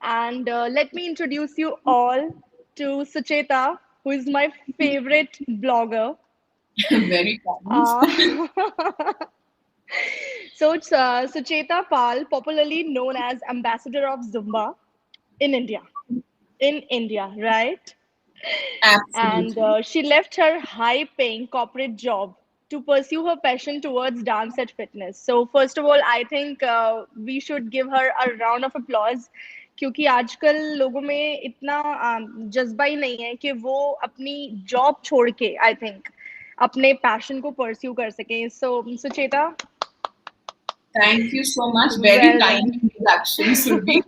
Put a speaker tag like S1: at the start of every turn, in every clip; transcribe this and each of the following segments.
S1: and let me introduce you all to Sucheta, who is my favorite blogger.
S2: Very kind.
S1: Uh, so it's Sucheta Pal, popularly known as Ambassador of Zumba in India. In India, right? And
S2: Absolutely.
S1: she left her high paying corporate job to pursue her passion towards dance and fitness. So, first of all, I think we should give her a round of applause क्योंकि आजकल लोगों में इतना जज्बा ही नहीं है कि वो अपनी जॉब छोड़ के आई थिंक अपने पैशन को परस्यू कर सकें so Sucheta
S2: Thank you so much. Very
S1: well
S2: kind introduction, Surbi.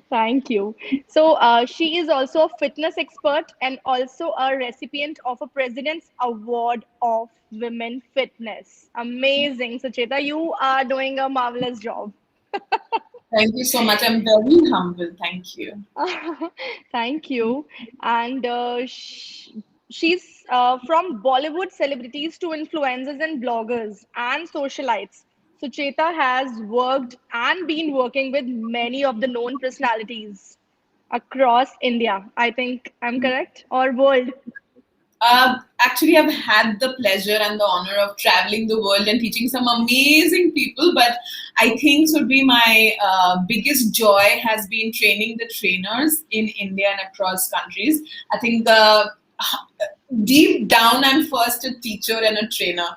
S1: Thank you. So, she is also a fitness expert and also a recipient of a President's Award of Women Fitness. Amazing, Sucheta. You are doing a marvelous job.
S2: Thank you so much. I'm very humble. Thank you.
S1: Thank you. And she's from Bollywood celebrities to influencers and bloggers and socialites. Sucheta has worked and been working with many of the known personalities across India. I think I'm correct, or world.
S2: Actually, I've had the pleasure and the honor of traveling the world and teaching some amazing people. But I think would be my biggest joy has been training the trainers in India and across countries. I think deep down, I'm first a teacher and a trainer.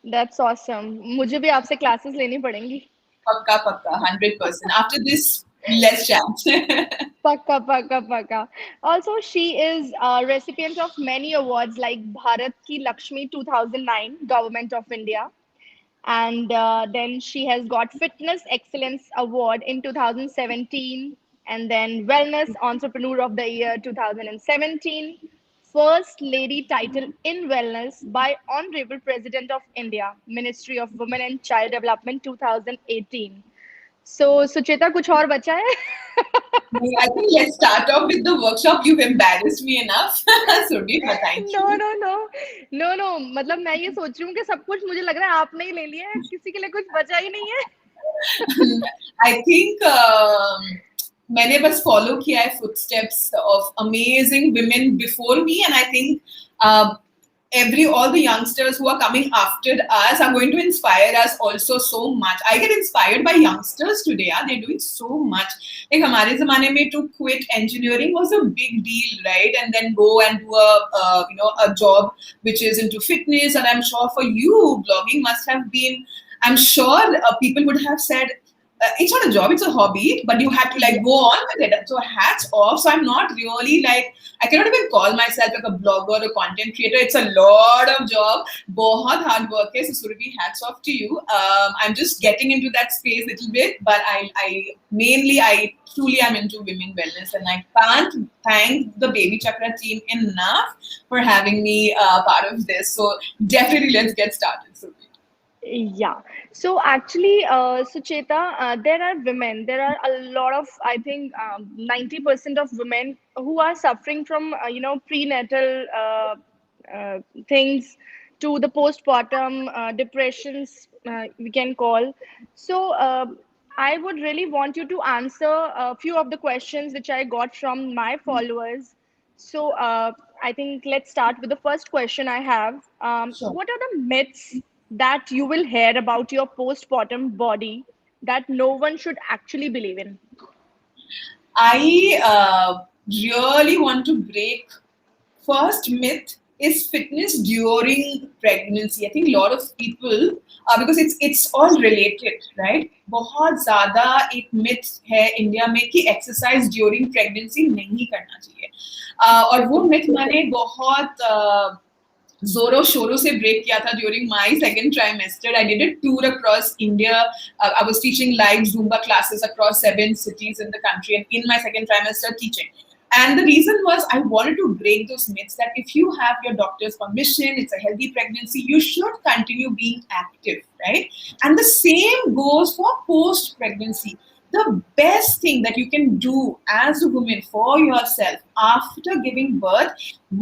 S1: That's awesome. मुझे भी आपसे classes लेनी पड़ेंगी.
S2: Pakka, pakka, 100%. After this, let's chat.
S1: Pakka, pakka, pakka. Also, she is a recipient of many awards like Bharat Ki Lakshmi 2009, Government of India. And then she has got Fitness Excellence Award in 2017. And then Wellness Entrepreneur of the Year 2017. First Lady title in Wellness by Honorable President of India, Ministry of Women and Child Development 2018. So, Sucheta, कुछ और बचा है?
S2: I think let's start off with the workshop. You've embarrassed me enough, Surbi, but thank
S1: no
S2: you.
S1: No no no no मतलब मैं ये सोच रही हूँ कि सब कुछ मुझे लग रहा है आपने ही ले लिया है किसी के लिए कुछ बचा ही नहीं है
S2: I think मैंने बस follow किया है footsteps of amazing women before me, and I think all the youngsters who are coming after us are going to inspire us also so much. I get inspired by youngsters today. Yeah? They're doing so much. Like हमारे ज़माने में to quit engineering was a big deal, right? And then go and do a job which is into fitness. And I'm sure for you, blogging must have been. I'm sure people would have said, it's not a job, it's a hobby, but you had to like go on with it. So hats off. So I'm not really like, I cannot even call myself like a blogger or content creator. It's a lot of job. बहुत hard work है. So Surabhi, hats off to you. I'm just getting into that space a little bit, but I truly am into women wellness, and I can't thank the Baby Chakra team enough for having me part of this. So definitely let's get started, Surabhi.
S1: Yeah. So actually, Sucheta, there are a lot of, I think, 90% of women who are suffering from, prenatal things to the postpartum depressions, we can call. So I would really want you to answer a few of the questions which I got from my followers. So I think let's start with the first question I have.
S2: Sure.
S1: What are the myths that you will hear about your postpartum body that no one should actually believe in?
S2: I really want to break. First myth is fitness during pregnancy. I think a lot of people, because it's all related, right? बहुत ज़्यादा एक myth है India में कि exercise during pregnancy नहीं करना चाहिए. और वो myth मैंने बहुत जोरों शोरों से ब्रेक किया था during my second trimester. I did a tour across India. I was teaching live Zumba classes across 7 cities in the country, and in my second trimester teaching. And the reason was I wanted to break those myths that if you have your doctor's permission, it's a healthy pregnancy, you should continue being active, right? And the same goes for post-pregnancy. the best thing that you can do as a woman for yourself after giving birth,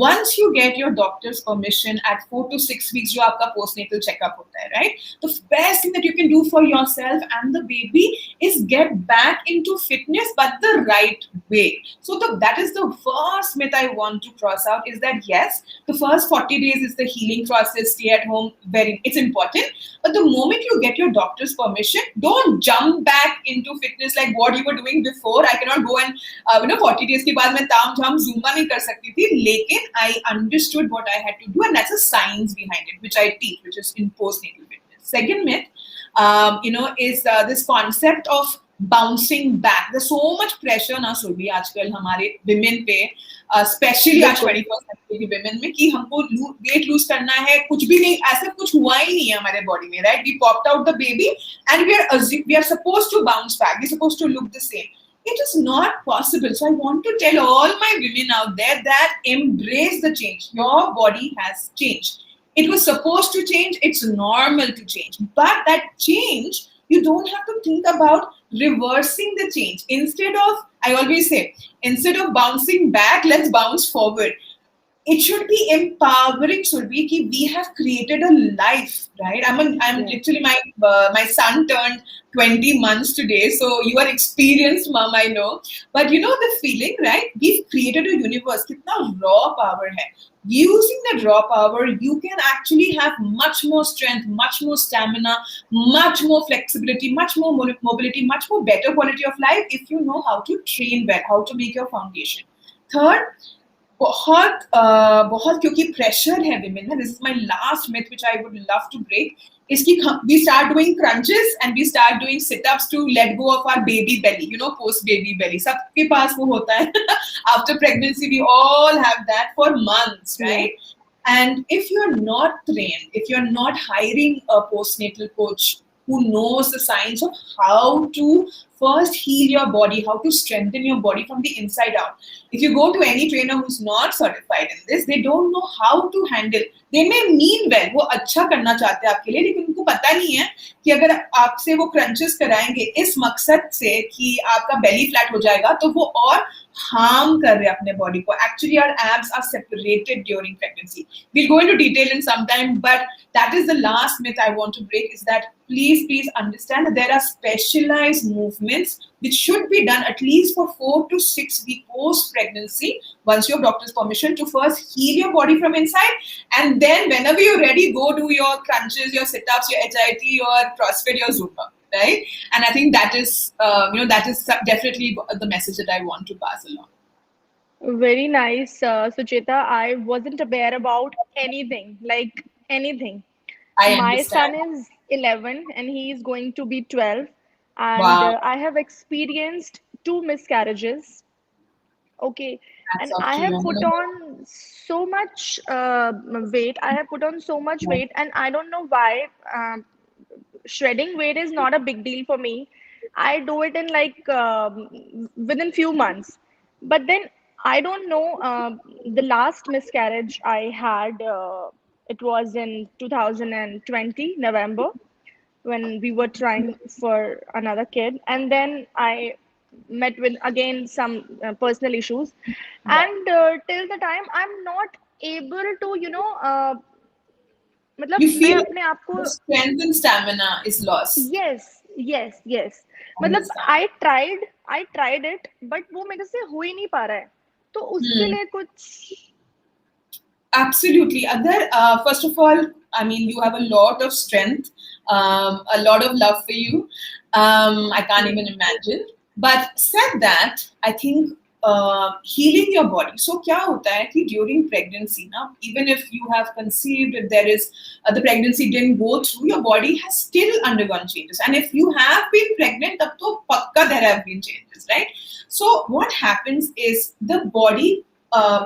S2: once you get your doctor's permission at 4 to 6 weeks, जो आपका postnatal checkup होता है, right? The best thing that you can do for yourself and the baby is get back into fitness, but the right way. So that is the first myth I want to cross out, is that yes, the first 40 days is the healing process, stay at home, it's important. But the moment you get your doctor's permission, don't jump back into fitness like what you were doing before. I cannot go and 40 days के बाद मैं ताम झाम zumba नहीं कर सकती थी, लेकिन I understood what I had to do, and that's a science behind it, which I teach, which is in postnatal fitness. Second myth, is this concept of bouncing back. There's so much pressure ना सुरभि आजकल हमारे women पे, specially आज 21st century की women में, कि हमको weight lose करना है, कुछ भी नहीं, ऐसा कुछ हुआ ही नहीं है हमारे body में, right? We popped out the baby and we are supposed to bounce back. We're supposed to look the same. It is not possible. So I want to tell all my women out there that embrace the change. Your body has changed. It was supposed to change. It's normal to change. But that change, you don't have to think about reversing the change. Instead of, I always say, instead of bouncing back, let's bounce forward. It should be empowering, Surbhi, ki we have created a life, right? I'm literally, my son turned 20 months today, so you are experienced, mom, I know. But you know the feeling, right? We've created a universe. Kitna raw power hai. Using that raw power, you can actually have much more strength, much more stamina, much more flexibility, much more mobility, much more better quality of life if you know how to train well, how to make your foundation. Third, बहुत क्योंकि pressure है women में, this is my last myth which I would love to break, is कि we start doing crunches and we start doing sit-ups to let go of our baby belly, post baby belly. सबके पास वो होता है. After pregnancy we all have that for months, right? And if you're not trained, if you're not hiring a postnatal coach who knows the science of how to first heal your body, how to strengthen your body from the inside out. If you go to any trainer who's not certified in this, they don't know how to handle. They may mean well, वो अच्छा करना चाहते हैं आपके लिए, लेकिन उनको पता नहीं है कि अगर आपसे वो क्रंचेस कराएंगे इस मकसद से कि आपका belly flat हो जाएगा, तो वो और harm कर रहे हैं अपने body को. Actually, our abs are separated during pregnancy. We'll go into detail in some time, but that is the last myth I want to break, is that please understand that there are specialized movements which should be done at least for 4 to 6 weeks post-pregnancy, once you have doctor's permission, to first heal your body from inside, and then whenever you're ready, go do your crunches, your sit-ups, your HIIT, your CrossFit, your Zumba, right? And I think that is, that is definitely the message that I want to pass along.
S1: Very nice, Sucheta. I wasn't aware about anything, like anything.
S2: I
S1: My
S2: understand.
S1: son is 11 and he is going to be 12. And
S2: Wow,
S1: I have experienced 2 miscarriages. Okay.
S2: hats
S1: And
S2: off
S1: I
S2: to
S1: have
S2: you.
S1: put on so much weight. I have put on so much weight, and I don't know why. Shredding weight is not a big deal for me. I do it in like within few months. But then I don't know. The last miscarriage I had, it was in 2020 November, when we were trying for another kid, and then I met with again some personal issues,
S2: Yeah.
S1: and till the time I'm not able to, मतलब
S2: You
S1: मैं
S2: feel
S1: अपने आप को,
S2: the strength and stamina is lost.
S1: yes,
S2: I
S1: मतलब
S2: understand.
S1: I tried it, but वो मेरे से हो ही नहीं पा रहा है, तो उसके
S2: Hmm.
S1: लिए कुछ.
S2: Absolutely. Agar, first of all, I mean, you have a lot of strength, a lot of love for you. I can't even imagine. But said that, I think healing your body. So, क्या होता है कि during pregnancy, now, even if you have conceived, if there is the pregnancy didn't go through, your body has still undergone changes. And if you have been pregnant, तब तो पक्का there have been changes, right? So, what happens is the body,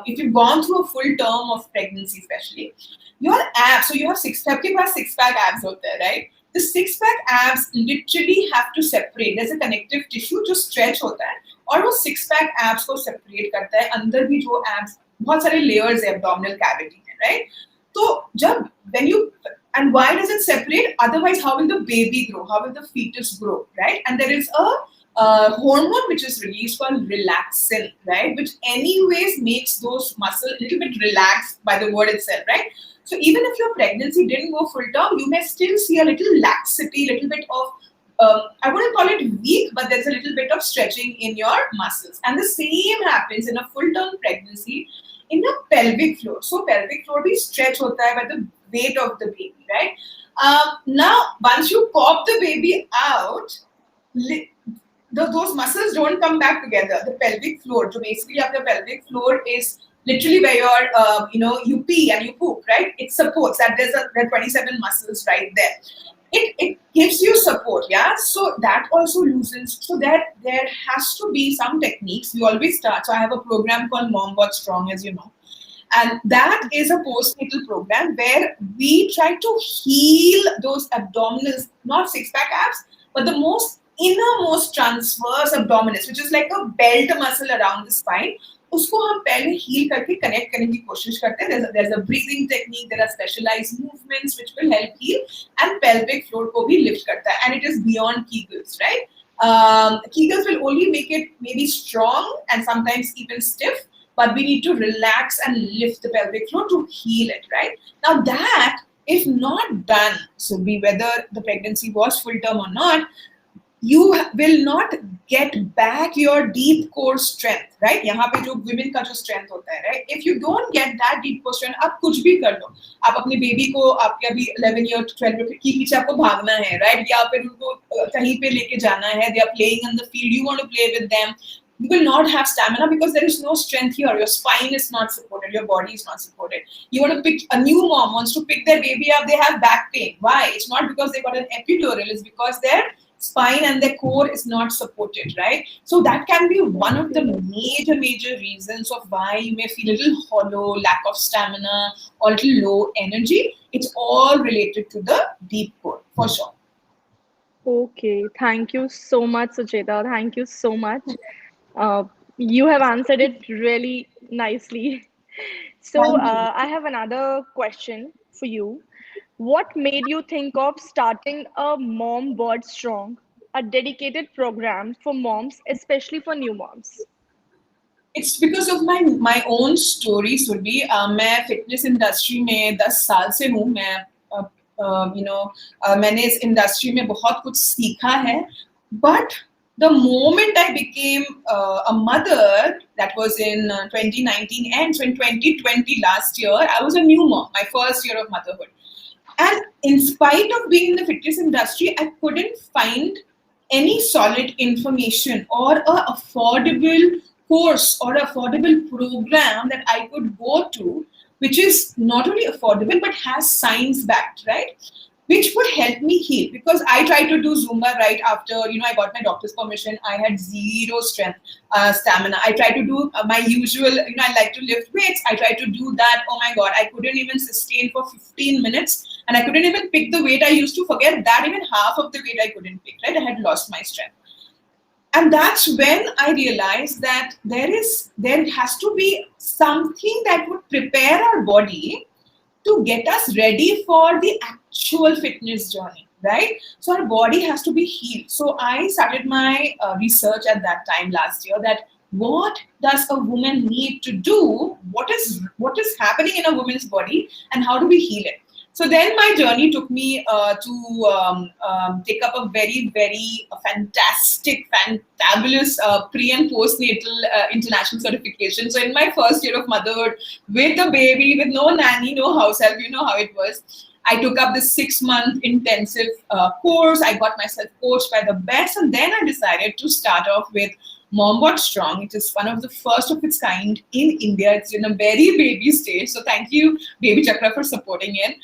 S2: if you've gone through a full term of pregnancy, especially, your abs, so you have six-pack abs out there, right? The six-pack abs literally have to separate. There's a connective tissue जो stretch होता है और वो six-pack abs को separate करता है. अंदर भी जो abs, बहुत सारे layers है abdominal cavity है, right? तो जब when you, and why does it separate? Otherwise, how will the baby grow? How will the fetus grow, right? And there is hormone which is released called relaxin, right? Which anyways makes those muscles a little bit relaxed by the word itself, right? So even if your pregnancy didn't go full term, you may still see a little laxity, little bit of I wouldn't call it weak, but there's a little bit of stretching in your muscles. And the same happens in a full-term pregnancy in your pelvic floor. So pelvic floor भी stretch होता है by the weight of the baby, right? Now, once you pop the baby out, those muscles don't come back together. The pelvic floor, so basically after pelvic floor is literally where you pee and you poop, right? It supports that there are 27 muscles right there. It gives you support, yeah. So that also loosens. So there has to be some techniques. We always start. So I have a program called Mom.Bod.Strong, as you know, and that is a postnatal program where we try to heal those abdominals, not six-pack abs, but the most innermost transverse abdominis, which is like a belt muscle around the spine. उसको हम पहले heal करके connect करने की कोशिश करते हैं. There's a breathing technique, there are specialized movements which will help heal, and pelvic floor को भी lift करता है, and it is beyond Kegels, right? Kegels will only make it maybe strong and sometimes even stiff, but we need to relax and lift the pelvic floor to heal it, right? Now that, if not done, so be whether the pregnancy was full term or not, you will not get back your deep core strength, right? यहाँ पे जो women का जो strength होता है, right? If you don't get that deep core strength, आप कुछ भी कर लो. आप अपने baby को, आपके अभी 11 year 12 year की पीछे आपको भागना है, right? या फिर उनको कहीं पे लेके जाना है. They are playing in the field. You want to play with them. You will not have stamina because there is no strength here. Your spine is not supported. Your body is not supported. You want to pick, a new mom wants to pick their baby up. They have back pain. Why? It's not because they got an epidural. It's because their spine and their core is not supported, right? So that can be one of the major reasons of why you may feel a little hollow, lack of stamina, or a little low energy. It's all related to the deep core, for sure.
S1: Okay, thank you so much, Sucheta. Thank you so much. You have answered it really nicely. So,
S2: Thank you.
S1: I have another question for you. What made you think of starting a Mom.Bod.Strong, a dedicated program for moms, especially for new moms?
S2: It's because of my own story, Surbi. मैं fitness industry में 10 साल से हूँ. मैंने इस industry में बहुत कुछ सीखा है. But the moment I became a mother, that was in 2019, and so in 2020 last year, I was a new mom, my first year of motherhood. And in spite of being in the fitness industry, I couldn't find any solid information or a affordable course or affordable program that I could go to, which is not only affordable but has science backed, right? Which would help me heal, because I tried to do Zumba right after, I got my doctor's permission. I had zero strength, stamina. I tried to do my usual, I like to lift weights. I tried to do that. Oh my God, I couldn't even sustain for 15 minutes, and I couldn't even pick the weight I used to. Forget that, even half of the weight I couldn't pick, right? I had lost my strength. And that's when I realized that there has to be something that would prepare our body to get us ready for the actual fitness journey, right? So our body has to be healed. So I started my research at that time last year, that what does a woman need to do? What is happening in a woman's body, and how do we heal it? So then my journey took me to take up a very, very fantastic, fantabulous pre and postnatal international certification. So in my first year of motherhood, with a baby, with no nanny, no house help, you know how it was. I took up this 6-month intensive course. I got myself coached by the best, and then I decided to start off with Mom.Bod.Strong. It is one of the first of its kind in India. It's in a very baby stage. So thank you, Baby Chakra, for supporting it.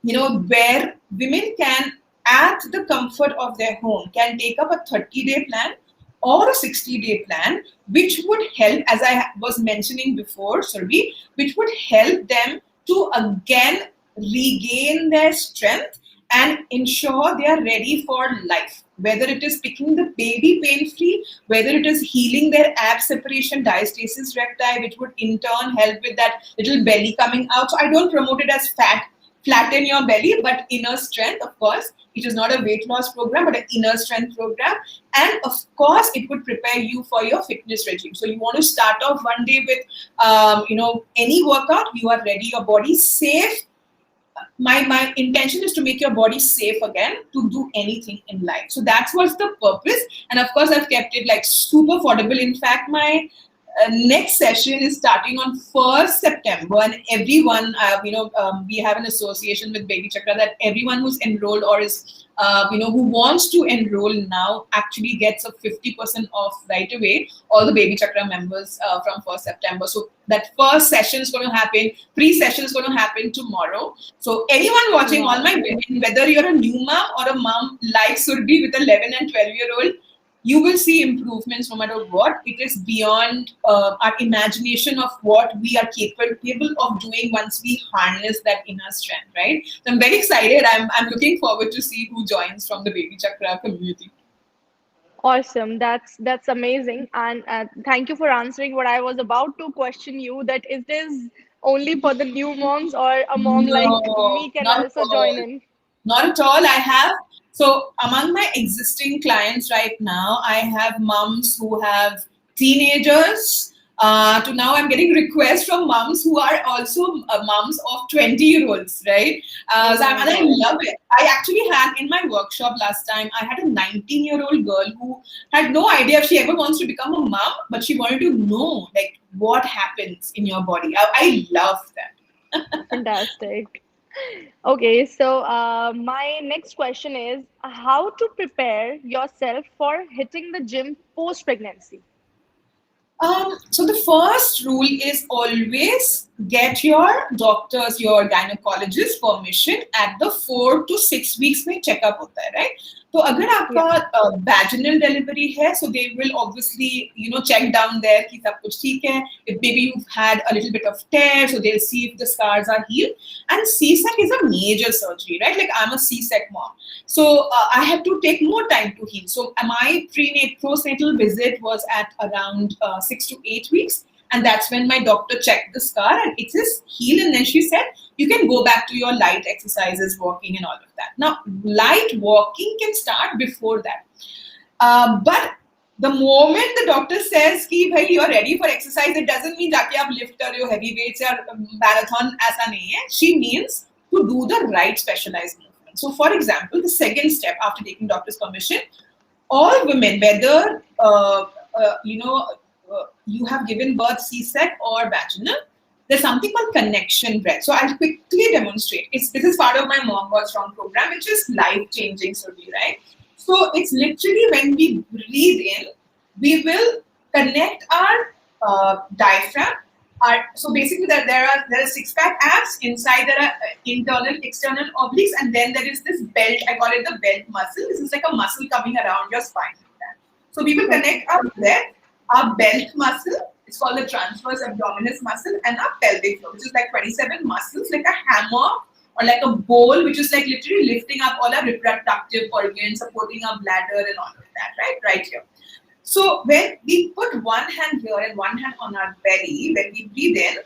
S2: Where women can, at the comfort of their home, can take up a 30-day plan or a 60-day plan, which would help, as I was mentioning before, Surbi, which would help them to again regain their strength and ensure they are ready for life. Whether it is picking the baby pain-free, whether it is healing their ab separation, diastasis recti, which would in turn help with that little belly coming out. So I don't promote it as fat flatten your belly, but inner strength, of course. It is not a weight loss program, but an inner strength program. And of course, it would prepare you for your fitness regime. So you want to start off one day with, any workout. You are ready, your body safe. My intention is to make your body safe again to do anything in life. So that's what's the purpose. And of course, I've kept it like super affordable. In fact, my next session is starting on 1st September, and everyone, we have an association with Baby Chakra that everyone who's enrolled or is, who wants to enroll now actually gets a 50% off right away. All the Baby Chakra members from 1st September. So that first session is going to happen. Pre-session is going to happen tomorrow. So anyone watching, all my women, whether you're a new mom or a mom like Surbi with 11 and 12-year-old, you will see improvements no matter what. It is beyond our imagination of what we are capable of doing once we harness that inner strength, right? So I'm very excited. I'm looking forward to see who joins from the Baby Chakra community.
S1: Awesome. That's amazing. And thank you for answering what I was about to question you, that is this only for the new moms, or a mom like
S2: No,
S1: me can
S2: not at
S1: also join
S2: all.
S1: in?
S2: Not at all. I have, so among my existing clients right now, I have moms who have teenagers. To now, I'm getting requests from moms who are also moms of 20-year-olds, right?
S1: Oh my
S2: And I
S1: God.
S2: love it. I actually had in my workshop last time, I had a 19-year-old girl who had no idea if she ever wants to become a mom, but she wanted to know like what happens in your body. I love that.
S1: Fantastic. Okay, so my next question is how to prepare yourself for hitting the gym post pregnancy?
S2: So the first rule is always get your doctors, your gynecologist permission at the 4 to 6 weeks में checkup होता है, right? तो अगर
S1: Yeah.
S2: आपका vaginal delivery है, so they will obviously check down there कि सब कुछ ठीक है. If maybe you've had a little bit of tear, so they'll see if the scars are healed. And C-sec is a major surgery, right? Like I'm a C-sec mom, so I had to take more time to heal. So my postnatal visit was at around 6 to 8 weeks. And that's when my doctor checked the scar and it is healed. And then she said, you can go back to your light exercises, walking and all of that. Now, light walking can start before that. But the moment the doctor says कि भाई you are ready for exercise, it doesn't mean जाके आप lift कर रहे हो heavy weights या marathon, ऐसा नहीं है. She means to do the right specialized movement. So, for example, the second step after taking doctor's permission, all women, whether you have given birth C-sec or vaginal, there's something called connection breath. So I'll quickly demonstrate. This is part of my Mom.Bod.Strong program, which is life-changing, Surbi, right? So it's literally when we breathe in, we will connect our diaphragm. So basically, there are six-pack abs. Inside there are internal, external obliques, and then there is this belt. I call it the belt muscle. This is like a muscle coming around your spine. So we will connect our breath, our belt muscle, it's called the transverse abdominis muscle, and our pelvic floor, which is like 27 muscles, like a hammer or like a bowl, which is like literally lifting up all our reproductive organs, supporting our bladder and all of that, right here. So when we put one hand here and one hand on our belly, when we breathe in,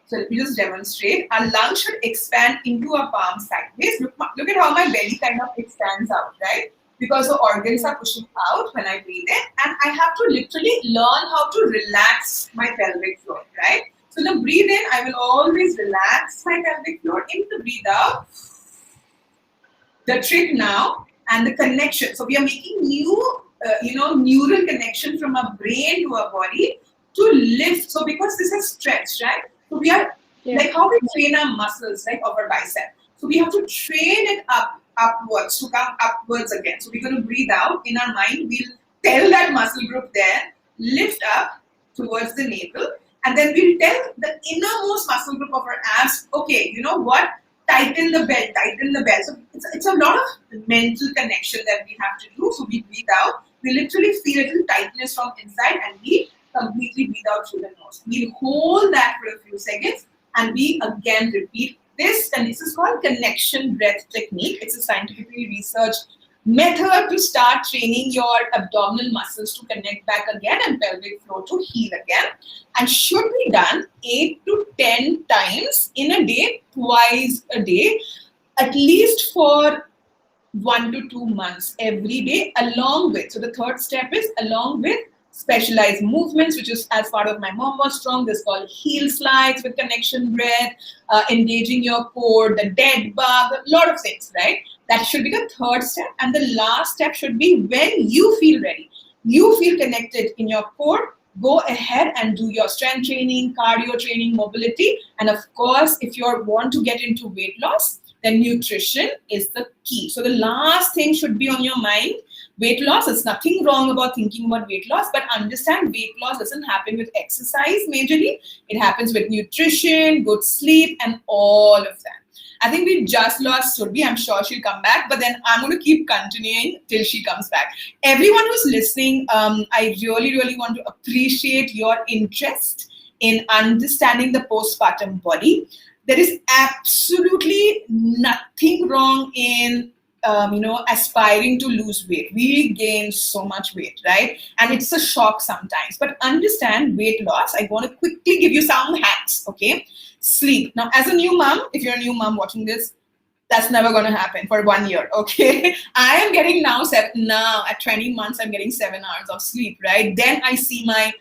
S2: so let me just demonstrate, our lungs should expand into our palms sideways. Look at how my belly kind of expands out, right? Because the organs are pushing out when I breathe in, and I have to literally learn how to relax my pelvic floor, right? So the breathe in, I will always relax my pelvic floor. In the breathe out, the trick now and the connection. So we are making new, neural connection from our brain to our body to lift. So because this is stretch, right? So we are like how we train our muscles, like our bicep. So we have to train it upwards to come upwards again. So we're going to breathe out. In our mind, we'll tell that muscle group there, lift up towards the navel, and then we'll tell the innermost muscle group of our abs, okay, you know what? Tighten the belt, tighten the belt. So it's a lot of mental connection that we have to do. So we breathe out. We literally feel a little tightness from inside, and we completely breathe out through the nose. We'll hold that for a few seconds, and we again repeat this, and this is called connection breath technique. It's a scientifically researched method to start training your abdominal muscles to connect back again and pelvic floor to heal again, and should be done 8 to 10 times in a day, twice a day, at least for 1 to 2 months every day, along with, so the third step is along with specialized movements, which is as part of my Mom.Bod.Strong. This is called heel slides with connection breath, engaging your core, the dead bug, a lot of things, right? That should be the third step. And the last step should be when you feel ready, you feel connected in your core, go ahead and do your strength training, cardio training, mobility. And of course, if you want to get into weight loss, then nutrition is the key. So the last thing should be on your mind. Weight loss, there's nothing wrong about thinking about weight loss, but understand weight loss doesn't happen with exercise majorly. It happens with nutrition, good sleep, and all of that. I think we just lost Surbi. I'm sure she'll come back, but then I'm going to keep continuing till she comes back. Everyone who's listening, I really, really want to appreciate your interest in understanding the postpartum body. There is absolutely nothing wrong in aspiring to lose weight. We gain so much weight, right? And it's a shock sometimes. But understand weight loss. I want to quickly give you some hacks, okay? Sleep. Now, as a new mom, if you're a new mom watching this, that's never going to happen for 1 year, okay? I am getting now at 20 months, I'm getting 7 hours of sleep, right? Then I see my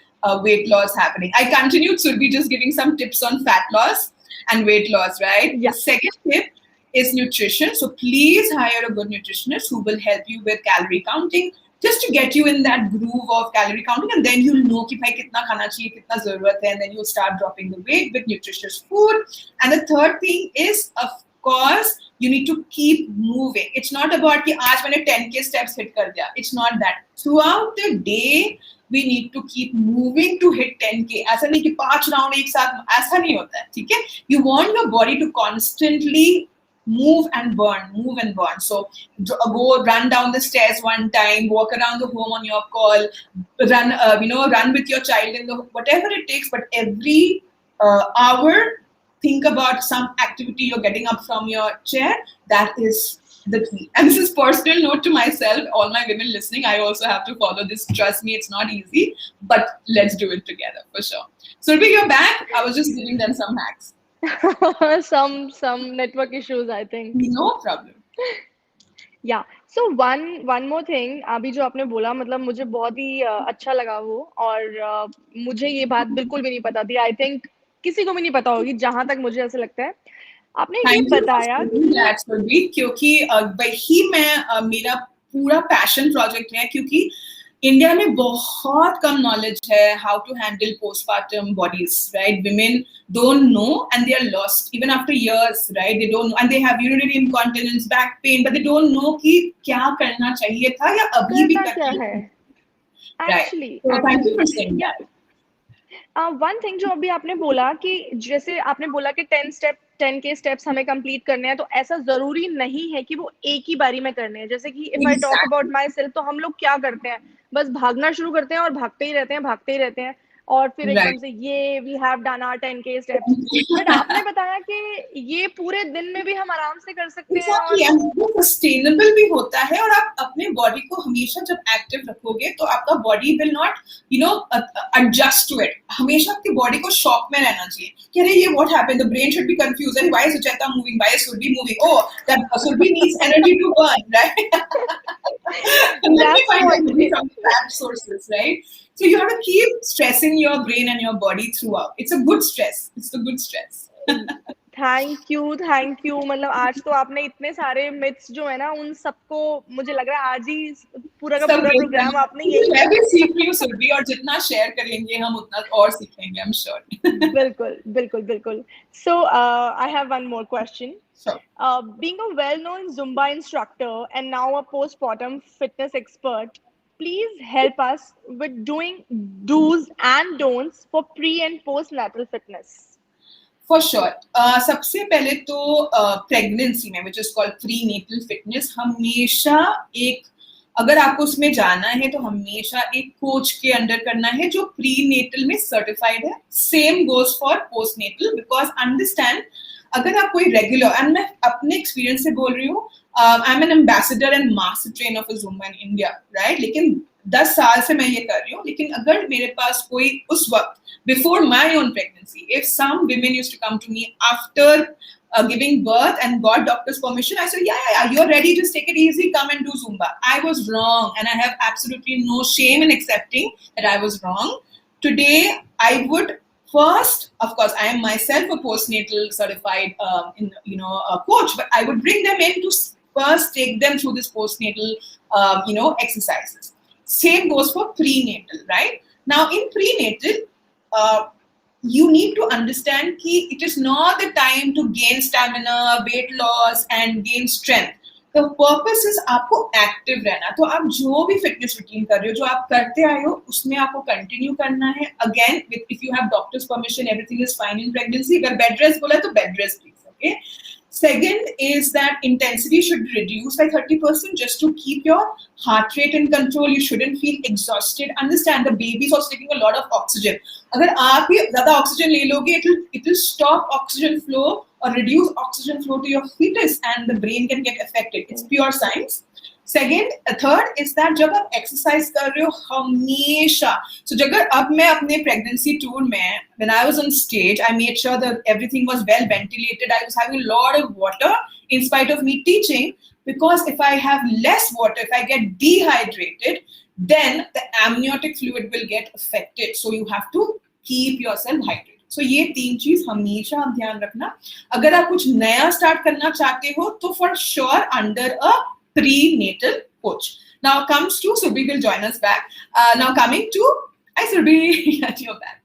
S2: weight loss happening. I continued Surbi just giving some tips on fat loss and weight loss, right?
S1: Yeah.
S2: The second tip is nutrition. So please hire a good nutritionist who will help you with calorie counting, just to get you in that groove of calorie counting, and then you'll know कि भाई कितना खाना चाहिए, कितना ज़रूरत है, and then you'll start dropping the weight with nutritious food. And the third thing is, of course, you need to keep moving. It's not about कि आज मैंने 10K steps hit कर दिया. It's not that. Throughout the day, we need to keep moving to hit 10K. ऐसा नहीं कि 5 round एक साथ, ऐसा नहीं होता है, ठीक है? You want your body to constantly move and burn. So go run down the stairs one time, walk around the home on your call, run with your child in the whatever it takes. But every hour, think about some activity you're getting up from your chair. That is the key. And this is personal note to myself, all my women listening. I also have to follow this. Trust me, it's not easy, but let's do it together for sure. Surbi, you're back. I was just giving them some hacks.
S1: some network issues, I think.
S2: No problem.
S1: Yeah. So one more thing, अभी जो आपने बोला, मतलब मुझे बहुत ही अच्छा लगा वो, और मुझे ये बात बिल्कुल भी नहीं पता थी. I think किसी को भी नहीं पता होगी, जहां तक मुझे ऐसा लगता है. आपने ये बताया
S2: क्योंकि वही मेरा पूरा पैशन प्रोजेक्ट है, क्योंकि इंडिया में बहुत कम नॉलेज है how to handle postpartum bodies, right? Women don't know and they are lost even after years, right? They don't know and they have urinary incontinence, back pain, but they don't know कि क्या करना चाहिए था या अभी भी
S1: क्या है. Actually,
S2: so thank you for saying that.
S1: One thing जो अभी आपने बोला कि जैसे आपने बोला कि 10K स्टेप्स हमें कंप्लीट करने हैं, तो ऐसा जरूरी नहीं है कि वो एक ही बारी में करने हैं. जैसे कि if I talk about my self, तो हम लोग क्या करते हैं, बस भागना शुरू करते हैं और भागते ही रहते हैं और फिर एकदम से ये we have done our 10K steps. But आपने बताया कि ये पूरे दिन में भी हम आराम से कर सकते हैं और
S2: वो सस्टेनेबल भी होता है. और आप अपने बॉडी को हमेशा जब एक्टिव रखोगे तो आपका body will not adjust to it. हमेशा आपकी बॉडी को शॉक में रहना चाहिए कि अरे ये what happened. The brain should be confused, अरे why is Sucheta moving, why is Surabhi moving, oh that Surabhi needs energy to burn, right? Let me find energy from fat sources, right? So you have to keep stressing your brain and your body throughout. It's a good stress. It's a good stress.
S1: Thank you. मतलब आज तो आपने इतने सारे myths जो है ना, उन सबको मुझे लग रहा है आज ही पूरा का पूरा प्रोग्राम आपने यही.
S2: मैं भी सीख रही हूँ सुरभि, और जितना शेयर करेंगे हम उतना और सीखेंगे, I'm sure.
S1: बिल्कुल. So I have one more question.
S2: Sure.
S1: Being a well-known Zumba instructor and now a postpartum fitness expert, please help us with doing do's and don'ts for pre and postnatal fitness.
S2: For sure. सबसे पहले तो pregnancy में, which is called prenatal fitness, हमेशा अगर आपको उसमें जाना है तो हमेशा एक कोच के अंडर करना है जो प्रीनेटल में सर्टिफाइड है. Same goes for postnatal, because understand, अगर आप कोई रेगुलर, एंड मैं अपने एक्सपीरियंस से बोल रही हूँ, I'm an ambassador and master trainer for Zumba in India, right? लेकिन 10 साल से मैं ये कर रही हूँ. लेकिन अगर मेरे पास कोई उस वक्त, before my own pregnancy, if some women used to come to me after giving birth and got doctor's permission, I said, yeah, you're ready, just take it easy, come and do Zumba. I was wrong, and I have absolutely no shame in accepting that I was wrong. Today, I would first, of course, I am myself a postnatal certified, coach, but I would bring them in to first take them through this postnatal, exercises. Same goes for prenatal, right? Now, in prenatal, you need to understand that it is not the time to gain stamina, weight loss, and gain strength. The purpose is आपको active रहना. तो आप जो भी fitness routine कर रहे हो, जो आप करते आए हो, उसमें आपको continue करना है. Again, if you have doctor's permission, everything is fine in pregnancy. अगर bed rest बोला तो bed rest, please. Okay. Second is that intensity should reduce by 30% just to keep your heart rate in control. You shouldn't feel exhausted. Understand the baby is also taking a lot of oxygen. अगर आप ही ज़्यादा oxygen ले लोगे, it will stop oxygen flow or reduce oxygen flow to your fetus, and the brain can get affected. It's pure science. Third is that जब आप exercise कर रहे हो हमेशा, so जब अब मैं अपने pregnancy tour में, when I was on stage, I made sure that everything was well ventilated. I was having a lot of water in spite of me teaching, because if I have less water, if I get dehydrated, then the amniotic fluid will get affected. So you have to keep yourself hydrated. So ये 3 चीज हमेशा आप ध्यान रखना. अगर आप कुछ नया start करना चाहते हो, तो for sure under a prenatal coach. Now comes to Surbhi will join us back. Now coming to hi Surbhi, at your back.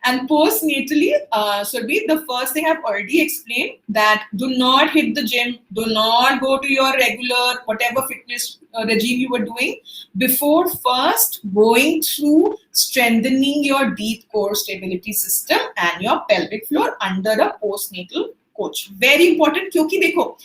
S2: And postnatally, Surbhi, the first thing I've already explained, that do not hit the gym, do not go to your regular whatever fitness regime you were doing before first going through strengthening your deep core stability system and your pelvic floor under a postnatal coach. Very important, क्योंकि देखो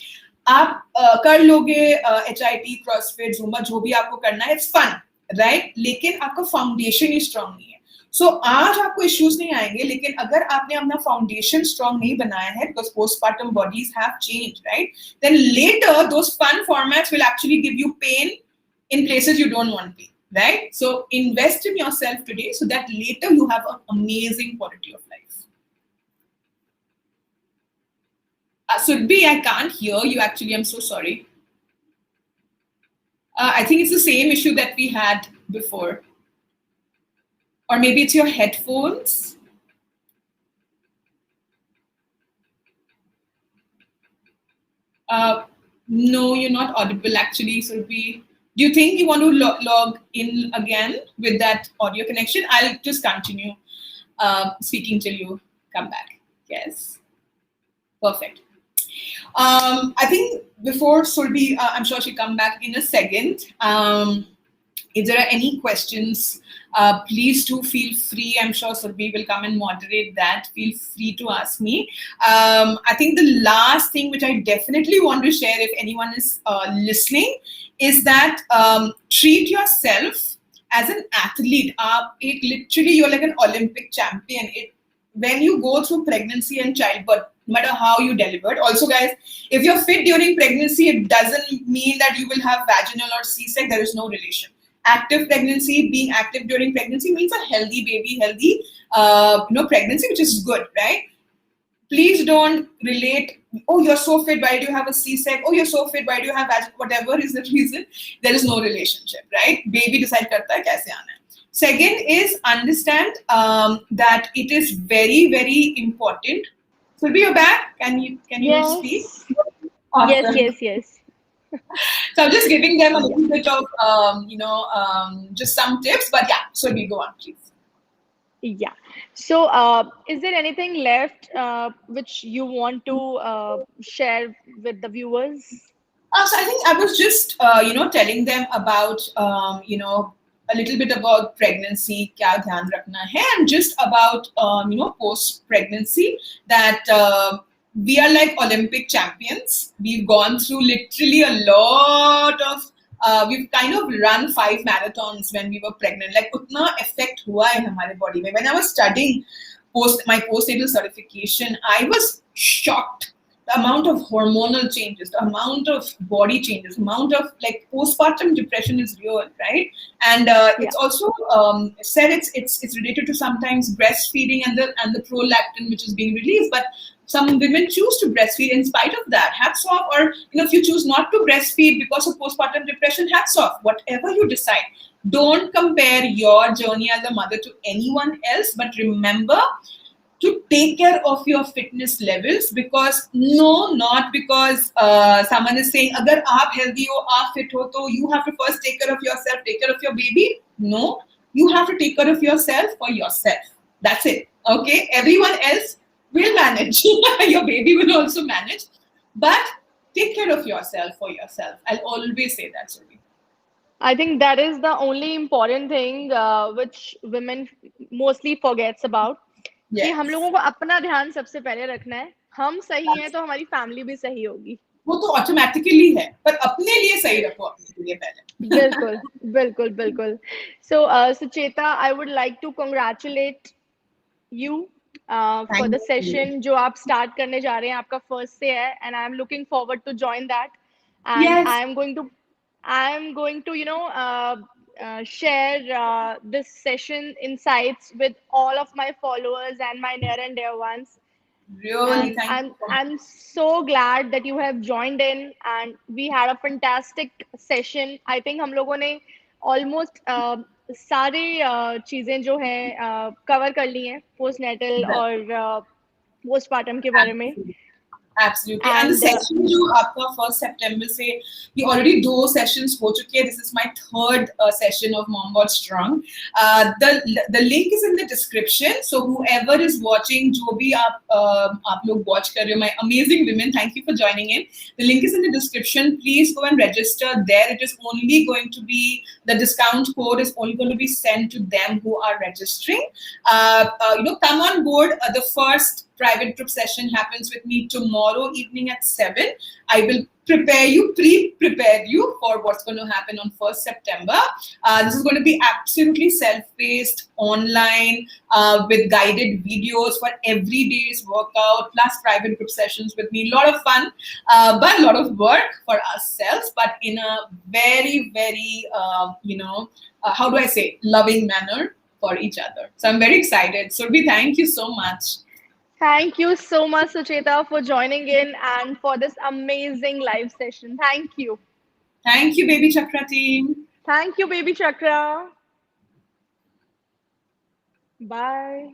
S2: आप कर लोगे HIIT, CrossFit, Zumba, जो भी आपको करना है, it's fun, right? लेकिन आपका फाउंडेशन ही स्ट्रांग नहीं है. So आज आपको इश्यूज नहीं आएंगे, लेकिन अगर आपने अपना फाउंडेशन स्ट्रांग नहीं बनाया है, because postpartum bodies have changed, right? Then later those fun formats will actually give you pain in places you don't want to be, right? So invest in yourself today so that later you have an amazing quality of life. Surbhi, I can't hear you actually. I'm so sorry. I think it's the same issue that we had before. Or maybe it's your headphones. No, you're not audible actually, Surbhi. Do you think you want to log in again with that audio connection? I'll just continue speaking till you come back. Yes. Perfect. I think before Surbhi, I'm sure she'll come back in a second. If there are any questions, please do feel free. I'm sure Surbhi will come and moderate that. Feel free to ask me. I think the last thing which I definitely want to share, if anyone is listening, is that treat yourself as an athlete. Literally, you're like an Olympic champion. When you go through pregnancy and childbirth, no matter how you delivered. Also, guys, if you're fit during pregnancy, it doesn't mean that you will have vaginal or C-sec. There is no relation. Active pregnancy, being active during pregnancy means a healthy baby, healthy, pregnancy, which is good, right? Please don't relate, oh, you're so fit, why do you have a C-sec? Oh, you're so fit, why do you have vaginal? Whatever is the reason, there is no relationship, right? Baby decide karta hai kaise aana hai. Second is understand that it is very, very important. Surbhi, you're back. Can you
S1: Yes.
S2: speak?
S1: Awesome. Yes.
S2: So I'm just giving them a little bit of, just some tips. But yeah, Surbhi, go on, please.
S1: Yeah. So, is there anything left which you want to share with the viewers?
S2: So I think I was just, telling them about, a little bit about pregnancy, kya dhyan rakhna hai, and just about, post-pregnancy, that we are like Olympic champions. We've gone through literally a lot of, we've kind of run 5 marathons when we were pregnant. Like, utna effect hua hai hamare body mein. When I was studying my postnatal certification, I was shocked the amount of hormonal changes, the amount of body changes, amount of like postpartum depression is real, right? And
S1: Yeah.
S2: it's also said it's related to sometimes breastfeeding and the prolactin which is being released, but some women choose to breastfeed in spite of that. Hats off. Or if you choose not to breastfeed because of postpartum depression, hats off. Whatever you decide, don't compare your journey as a mother to anyone else, but remember to take care of your fitness levels, because no, not because someone is saying agar aap healthy ho, aap fit ho, to you have to first take care of yourself, take care of your baby. No, you have to take care of yourself for yourself. That's it. Okay, everyone else will manage. Your baby will also manage, but take care of yourself for yourself. I'll always say that, Survi.
S1: I think that is the only important thing which women mostly forgets about. कि हम
S2: Yes.
S1: लोगों को अपना ध्यान सबसे पहले रखना है. हम सही हैं तो हमारी फैमिली भी सही होगी.
S2: वो तो ऑटोमेटिकली है, पर अपने लिए सही रखो अपने लिए पहले.
S1: बिल्कुल, बिल्कुल, बिल्कुल. So, Sucheta, I would like to congratulate you for
S2: Thank
S1: the
S2: you.
S1: session जो आप start करने जा रहे हैं. आपका first से है, and I am looking forward to join that. And
S2: Yes.
S1: I am going to, share this session insights with all of my followers and my near and dear ones.
S2: Really,
S1: And
S2: thank you so much.
S1: I'm so glad that you have joined in, and we had a fantastic session. I think हम लोगों ने almost सारे चीजें जो हैं cover कर ली हैं postnatal
S2: Well,
S1: और postpartum के बारे में.
S2: absolutely. Absolutely. And the
S1: And
S2: session जो आपका 1 September से ये already 2 sessions हो चुकी है. This is my third session of Mom.Bod.Strong. The link is in the description. So whoever is watching, जो भी आप लोग watch कर रहे हो, my amazing women, thank you for joining in. The link is in the description. Please go and register there. It is only going to be, the discount code is only going to be sent to them who are registering. Come on board. The first private group session happens with me tomorrow evening at 7. I will prepare you for what's going to happen on 1 September. This is going to be absolutely self-paced, online, with guided videos for every day's workout, plus private group sessions with me. A lot of fun, but a lot of work for ourselves, but in a very, very, how do I say, loving manner for each other. So I'm very excited. Surbi, thank you so much.
S1: thank you so much, Sucheta, for joining in and for this amazing live session. Thank you.
S2: Thank you, Baby Chakra team.
S1: Thank you, Baby Chakra. Bye.